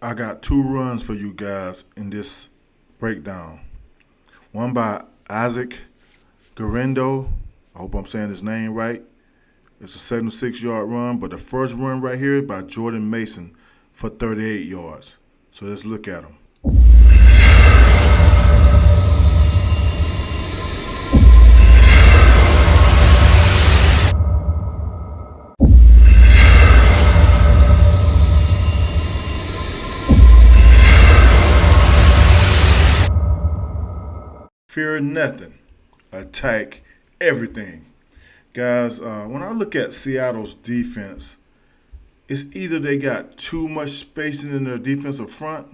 I got two runs for you guys in this breakdown. One by Isaac GUERENDO. I hope I'm saying his name right. It's a 76-yard run, but the first run right here by Jordan Mason for 38 yards. So let's look at him. Fear nothing. Attack everything. Guys, when I look at Seattle's defense, it's either they got too much spacing in their defensive front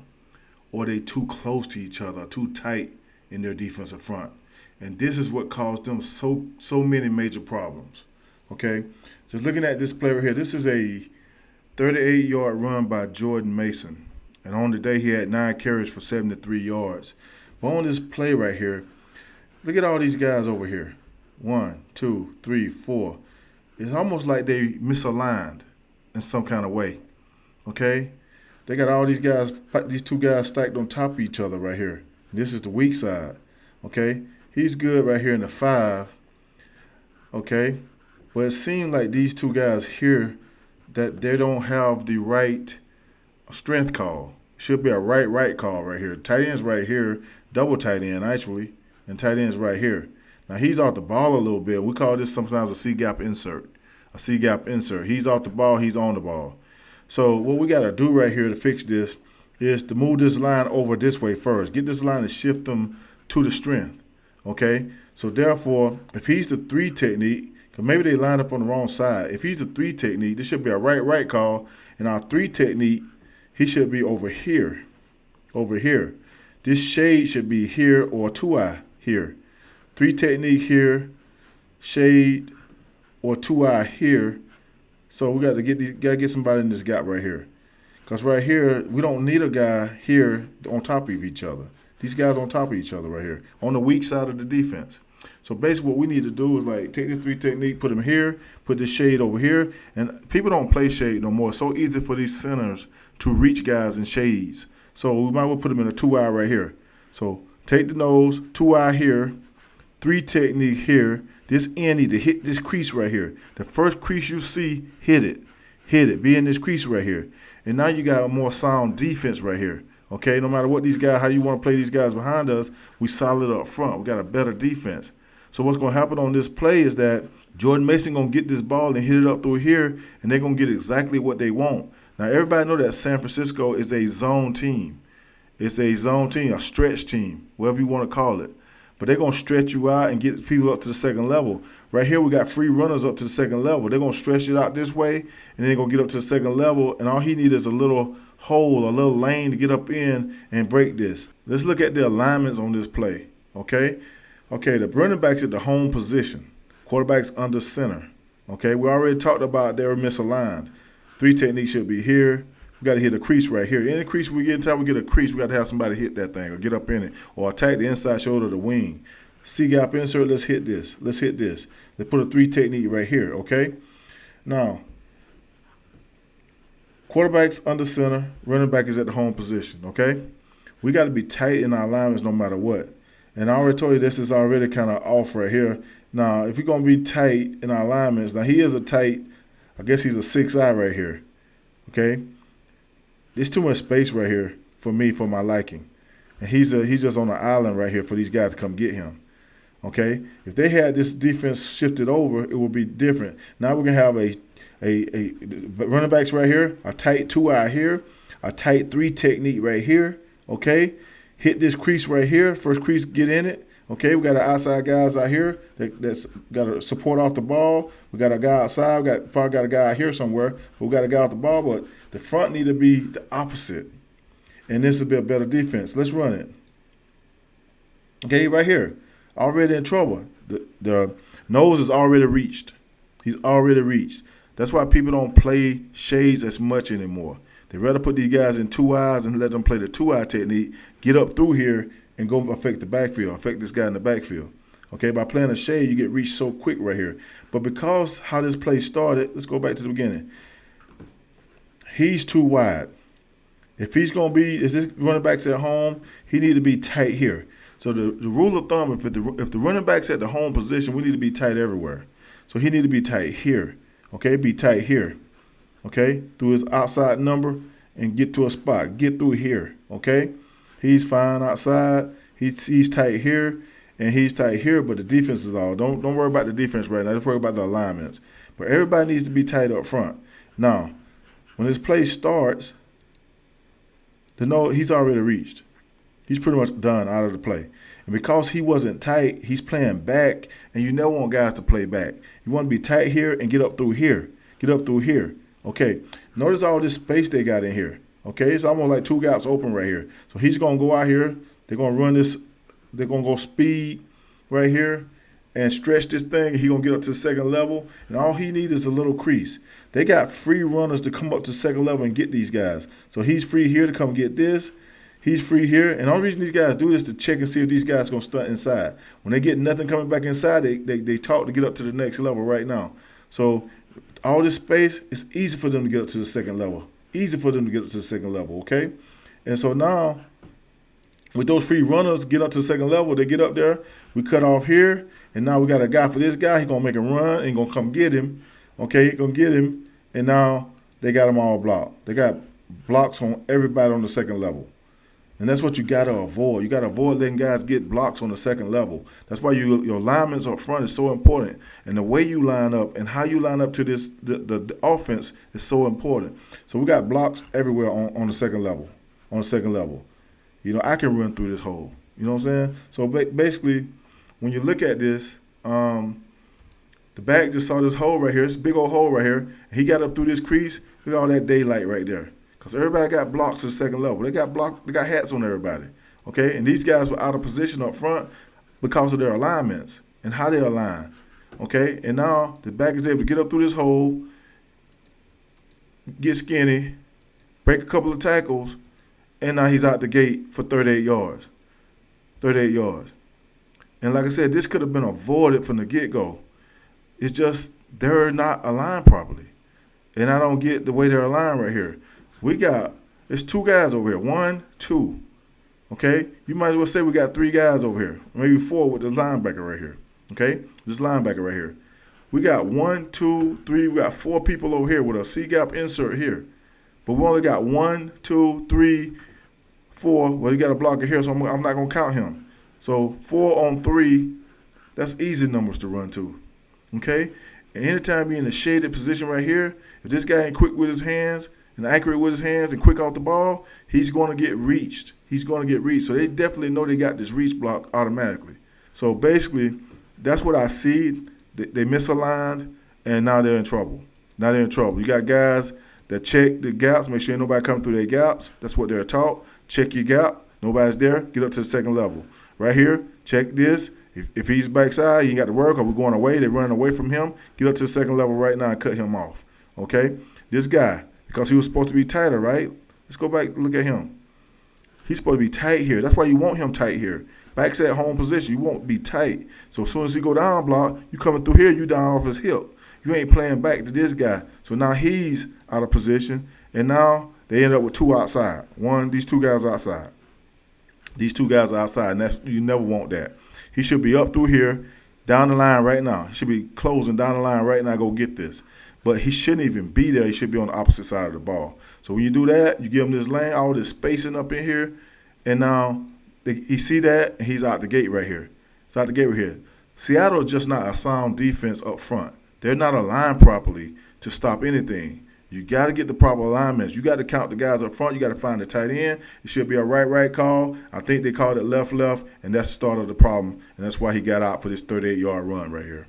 or they too close to each other, too tight in their defensive front. And this is what caused them so many major problems. Okay? Just looking at this play right here, this is a 38-yard run by Jordan Mason. And on the day he had 9 carries for 73 yards. But on this play right here, look at all these guys over here. 1, 2, 3, 4. It's almost like they misaligned in some kind of way. Okay? They got all these guys, these two guys stacked on top of each other right here. This is the weak side. Okay? He's good right here in the 5. Okay? But it seemed like these two guys here that they don't have the right strength call. Should be a right call right here. Tight end's right here, double tight end actually, and tight end's right here. Now he's off the ball a little bit. We call this sometimes a C-gap insert. A C-gap insert. He's off the ball, he's on the ball. So what we got to do right here to fix this is to move this line over this way first. Get this line and shift them to the strength. Okay? So therefore, if he's the 3 technique, because maybe they lined up on the wrong side. If he's the 3 technique, this should be a right call. And our 3 technique, he should be over here. Over here. This shade should be here or 2-eye here. 3 technique here, shade or 2-eye here. So we got to get somebody in this gap right here. Because right here, we don't need a guy here on top of each other. These guys on top of each other right here, on the weak side of the defense. So basically what we need to do is like take this 3 technique, put them here, put this shade over here. And people don't play shade no more. It's so easy for these centers to reach guys in shades. So we might as well put them in a 2-eye right here. So take the nose, 2-eye here, 3 technique here. This end need to hit this crease right here. The first crease you see, hit it. Hit it. Be in this crease right here. And now you got a more sound defense right here. Okay, no matter what these guys, how you want to play these guys behind us, we solid up front. We got a better defense. So what's going to happen on this play is that Jordan Mason going to get this ball and hit it up through here, and they're going to get exactly what they want. Now, everybody know that San Francisco is a zone team. It's a zone team, a stretch team, whatever you want to call it. But they're going to stretch you out and get people up to the second level. Right here, we got free runners up to the second level. They're going to stretch it out this way, and then they're going to get up to the second level, and all he needs is a little hole, a little lane to get up in and break this. Let's look at the alignments on this play, okay? Okay, the running back's at the home position. Quarterback's under center, okay? We already talked about they were misaligned. 3 technique should be here. We got to hit a crease right here. Any crease we get, until we get a crease, we got to have somebody hit that thing or get up in it or attack the inside shoulder of the wing. C-gap insert, let's hit this. Let's hit this. Let's put a 3 technique right here, okay? Now, quarterback's under center, running back is at the home position, okay? We got to be tight in our alignments no matter what. And I already told you this is already kind of off right here. Now, if you're going to be tight in our alignments, now he is a tight, I guess he's a 6-eye right here, okay? There's too much space right here for me, for my liking. And he's just on the island right here for these guys to come get him. Okay? If they had this defense shifted over, it would be different. Now we're going to have a running backs right here, a tight 2-eye here, a tight 3 technique right here. Okay? Hit this crease right here. First crease, get in it. Okay? We got our outside guys out here that's got to support off the ball. We got a guy outside. Probably got a guy out here somewhere. But we got a guy off the ball, but the front need to be the opposite. And this will be a better defense. Let's run it. Okay, right here. Already in trouble. The nose is already reached. He's already reached. That's why people don't play shades as much anymore. They rather put these guys in 2 eyes and let them play the 2-eye technique, get up through here, and go affect the backfield, affect this guy in the backfield. Okay, by playing a shade, you get reached so quick right here. But because how this play started, let's go back to the beginning. He's too wide. If this running back's at home, he need to be tight here. So the rule of thumb, if the running back's at the home position, we need to be tight everywhere. So he need to be tight here. Okay, be tight here. Okay, through his outside number and get to a spot. Get through here. Okay, he's fine outside. He's tight here and he's tight here, but the defense is all. Don't worry about the defense right now. Just worry about the alignments. But everybody needs to be tight up front. Now, when this play starts, he's already reached. He's pretty much done out of the play. And because he wasn't tight, he's playing back, and you never want guys to play back. You want to be tight here and get up through here. Get up through here. Okay. Notice all this space they got in here. Okay. It's almost like two gaps open right here. So he's going to go out here. They're going to run this. They're going to go speed right here and stretch this thing. He's going to get up to the second level, and all he needs is a little crease. They got free runners to come up to second level and get these guys. So he's free here to come get this. He's free here. And the only reason these guys do this is to check and see if these guys are going to stunt inside. When they get nothing coming back inside, they talk to get up to the next level right now. So all this space, it's easy for them to get up to the second level. Easy for them to get up to the second level, okay? And so now, with those free runners get up to the second level, they get up there. We cut off here. And now we got a guy for this guy. He's going to make him run and going to come get him. Okay, he's going to get him. And now they got them all blocked. They got blocks on everybody on the second level. And that's what you got to avoid. You got to avoid letting guys get blocks on the second level. That's why your alignments up front is so important. And the way you line up and how you line up to the offense is so important. So we got blocks everywhere on the second level. On the second level. You know, I can run through this hole. You know what I'm saying? So basically, when you look at this, the back just saw this hole right here, this big old hole right here. He got up through this crease. Look at all that daylight right there. Because everybody got blocks at the second level. They got hats on everybody. Okay? And these guys were out of position up front because of their alignments and how they align. Okay? And now the back is able to get up through this hole, get skinny, break a couple of tackles, and now he's out the gate for 38 yards. 38 yards. And like I said, this could have been avoided from the get-go. It's just they're not aligned properly. And I don't get the way they're aligned right here. It's two guys over here. 1, 2. Okay? You might as well say we got 3 guys over here. Maybe 4 with the linebacker right here. Okay? This linebacker right here. We got 1, 2, 3. We got 4 people over here with a C-gap insert here. But we only got 1, 2, 3, 4. Well, he got a blocker here, so I'm not going to count him. So 4 on 3, that's easy numbers to run to. Okay? And anytime you're in a shaded position right here, if this guy ain't quick with his hands and accurate with his hands and quick off the ball, he's going to get reached. He's going to get reached. So they definitely know they got this reach block automatically. So basically, that's what I see. They misaligned, and now they're in trouble. You got guys that check the gaps, make sure ain't nobody coming through their gaps. That's what they're taught. Check your gap. Nobody's there. Get up to the second level. Right here, check this. If he's backside, you ain't got to work, or we're going away, they're running away from him. Get up to the second level right now and cut him off. Okay? This guy, because he was supposed to be tighter, right? Let's go back and look at him. He's supposed to be tight here. That's why you want him tight here. Back's at home position. You won't be tight. So as soon as he go down block, you coming through here, you down off his hip. You ain't playing back to this guy. So now he's out of position, and now they end up with 2 outside. These 2 guys outside. These 2 guys are outside, and you never want that. He should be up through here, down the line right now. He should be closing down the line right now, go get this. But he shouldn't even be there. He should be on the opposite side of the ball. So when you do that, you give him this lane, all this spacing up in here, and now he see that, and he's out the gate right here. It's out the gate right here. Seattle is just not a sound defense up front. They're not aligned properly to stop anything. You got to get the proper alignments. You got to count the guys up front. You got to find the tight end. It should be a right call. I think they called it left, and that's the start of the problem, and that's why he got out for this 38-yard run right here.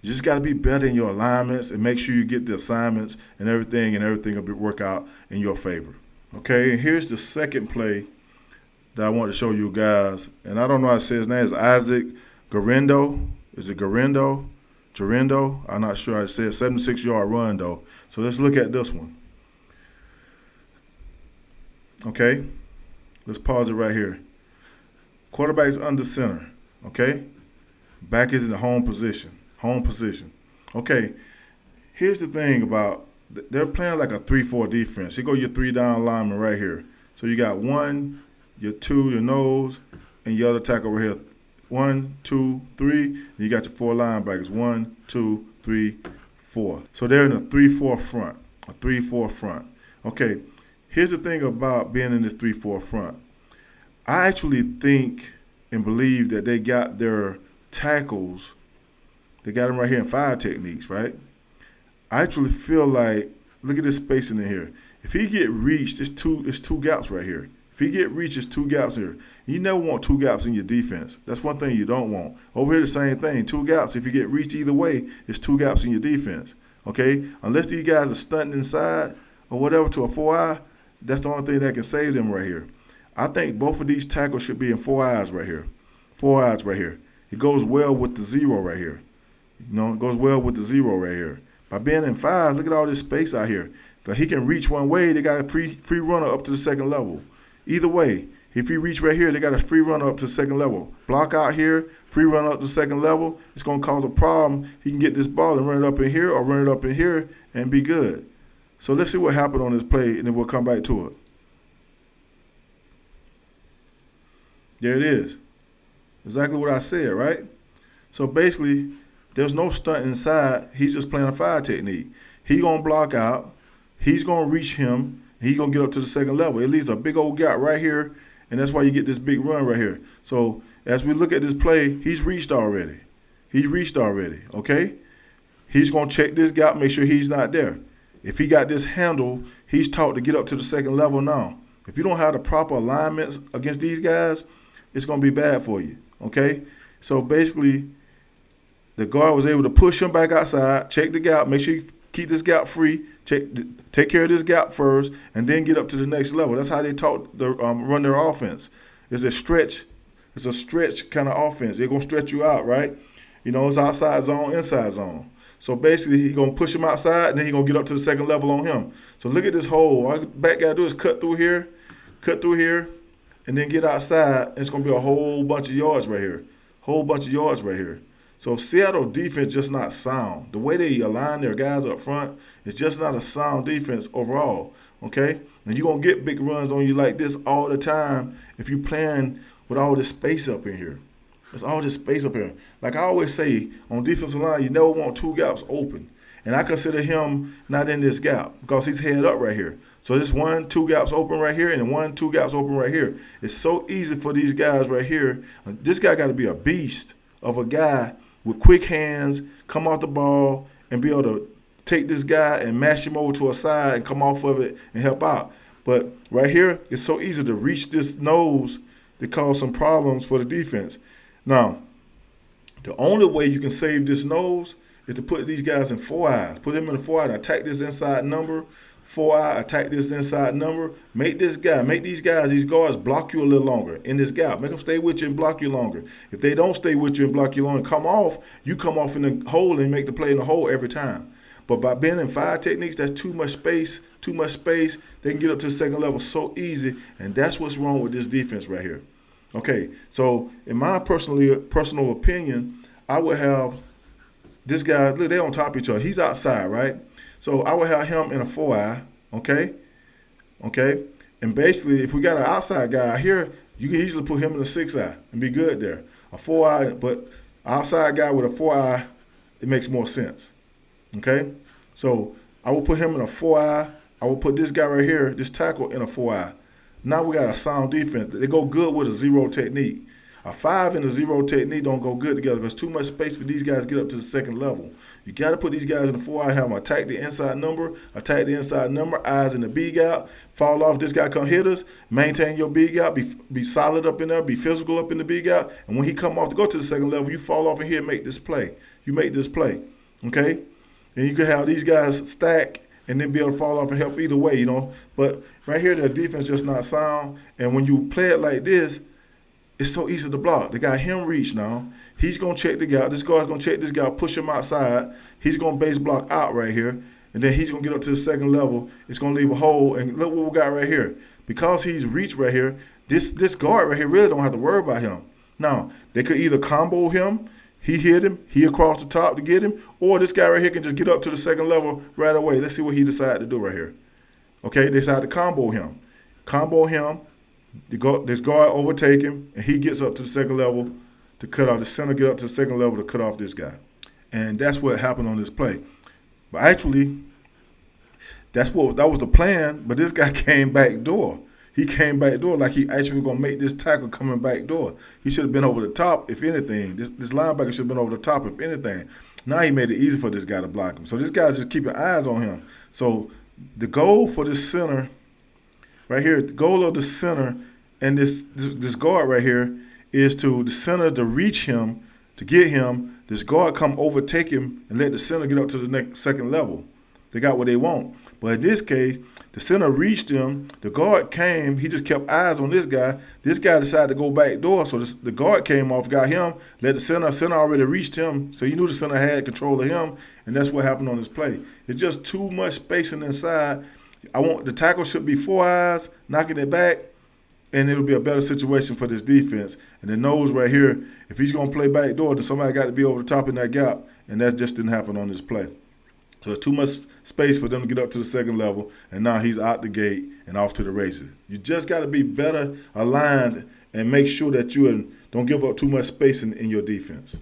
You just got to be better in your alignments and make sure you get the assignments and everything will work out in your favor. Okay, and here's the second play that I want to show you guys, and I don't know how to say his name. It's Isaac GUERENDO. Is it GUERENDO? I'm not sure. I said 76-yard run, though. So let's look at this one. Okay? Let's pause it right here. Quarterback's under center. Okay? Back is in the home position. Okay. Here's the thing about they're playing like a 3-4 defense. You go your 3 down lineman right here. So you got 1, your 2, your nose, and your other tackle over here. 1, 2, 3. And you got your 4 linebackers. 1, 2, 3, 4. So they're in a 3-4 front. A 3-4 front. Okay. Here's the thing about being in this 3-4 front. I actually think and believe that they got their tackles. They got them right here in 5 techniques, right? I actually feel like, look at this spacing in here. If he get reached, it's two gaps right here. If he get reached, it's 2 gaps here. You never want 2 gaps in your defense. That's one thing you don't want. Over here, the same thing. 2 gaps. If you get reached either way, it's 2 gaps in your defense. Okay? Unless these guys are stunting inside or whatever to a 4-eye, that's the only thing that can save them right here. I think both of these tackles should be in 4 eyes right here. 4 eyes right here. It goes well with the 0 right here. You know, it goes well with the 0 right here. By being in 5, look at all this space out here. That he can reach one way, they got a free runner up to the second level. Either way, if he reach right here, they got a free runner up to the second level. Block out here, free runner up to the second level. It's going to cause a problem. He can get this ball and run it up in here or run it up in here and be good. So let's see what happened on this play, and then we'll come back to it. There it is. Exactly what I said, right? So basically, there's no stunt inside. He's just playing a 5 technique. He going to block out. He's going to reach him. He's going to get up to the second level. It leaves a big old gap right here, and that's why you get this big run right here. So as we look at this play, he's reached already. He's reached already, okay? He's going to check this gap, make sure he's not there. If he got this handle, he's taught to get up to the second level now. If you don't have the proper alignments against these guys, it's going to be bad for you, okay? So basically, the guard was able to push him back outside, check the gap, make sure you keep this gap free, take care of this gap first, and then get up to the next level. That's how they taught to run their offense. It's a stretch kind of offense. They're going to stretch you out, right? You know, it's outside zone, inside zone. So basically, he's going to push him outside, and then he's going to get up to the second level on him. So look at this hole. All the back got to do is cut through here, and then get outside. It's going to be a whole bunch of yards right here. So Seattle defense just not sound. The way they align their guys up front is just not a sound defense overall, okay? And you're going to get big runs on you like this all the time if you're playing with all this space up in here. There's all this space up here. Like I always say, on defensive line, you never want 2 gaps open. And I consider him not in this gap because he's head up right here. So this 1, 2 gaps open right here, and 1, 2 gaps open right here. It's so easy for these guys right here. This guy got to be a beast of a guy with quick hands, come off the ball, and be able to take this guy and mash him over to a side and come off of it and help out. But right here, it's so easy to reach this nose to cause some problems for the defense. Now, the only way you can save this nose is to put these guys in 4 eyes. Put them in the 4 eye and attack this inside number. 4 eye, attack this inside number. Make these guards block you a little longer in this gap. Make them stay with you and block you longer. If they don't stay with you and block you longer, you come off in the hole and make the play in the hole every time. But by being in 5 techniques, that's too much space. They can get up to the second level so easy, and that's what's wrong with this defense right here. Okay, so in my personal opinion, I would have this guy, look, they're on top of each other. He's outside, right? So I would have him in a 4 eye, okay? And basically, if we got an outside guy here, you can easily put him in a 6 eye and be good there. A 4 eye, but outside guy with a 4 eye, it makes more sense, okay? So I will put him in a 4 eye. I will put this guy right here, this tackle, in a 4 eye. Now we got a sound defense. They go good with a 0 technique. A 5 and a 0 technique don't go good together because too much space for these guys to get up to the second level. You got to put these guys in the 4 eye, have them attack the inside number, eyes in the B gap, fall off. This guy come hit us, maintain your B gap, be solid up in there, be physical up in the B gap. And when he come off to go to the second level, you fall off in here and make this play. You make this play, okay? And you can have these guys stack and then be able to fall off and help either way, you know. But right here, the defense just not sound. And when you play it like this, it's so easy to block. They got him reached now. He's going to check the gap. This guard's going to check this guy, push him outside. He's going to base block out right here. And then he's going to get up to the second level. It's going to leave a hole. And look what we got right here. Because he's reached right here, this guard right here really don't have to worry about him. Now, they could either combo him. he hit him, he across the top to get him, or this guy right here can just get up to the second level right away. Let's see what he decided to do right here. Okay, they decided to combo him. Combo him, this guard overtake him, and he gets up to the second level to cut off. The center get up to the second level to cut off this guy. And that's what happened on this play. But actually, that was the plan, but this guy came back door. He came back door like he actually was going to make this tackle coming back door. He should have been over the top, if anything. This linebacker should have been over the top, if anything. Now he made it easy for this guy to block him. So this guy's just keeping eyes on him. So the goal for this center right here, the goal of the center and this guard right here is the center to reach him, to get him, this guard come overtake him and let the center get up to the next second level. They got what they want. But in this case, the center reached him. The guard came. He just kept eyes on this guy. This guy decided to go back door. So the guard came off, got him, let the center. Center already reached him. So you knew the center had control of him. And that's what happened on this play. It's just too much spacing inside. The tackle should be 4 eyes, knocking it back. And it'll be a better situation for this defense. And the nose right here, if he's going to play back door, then somebody got to be over the top in that gap. And that just didn't happen on this play. So there's too much space for them to get up to the second level, and now he's out the gate and off to the races. You just got to be better aligned and make sure that you don't give up too much space in your defense.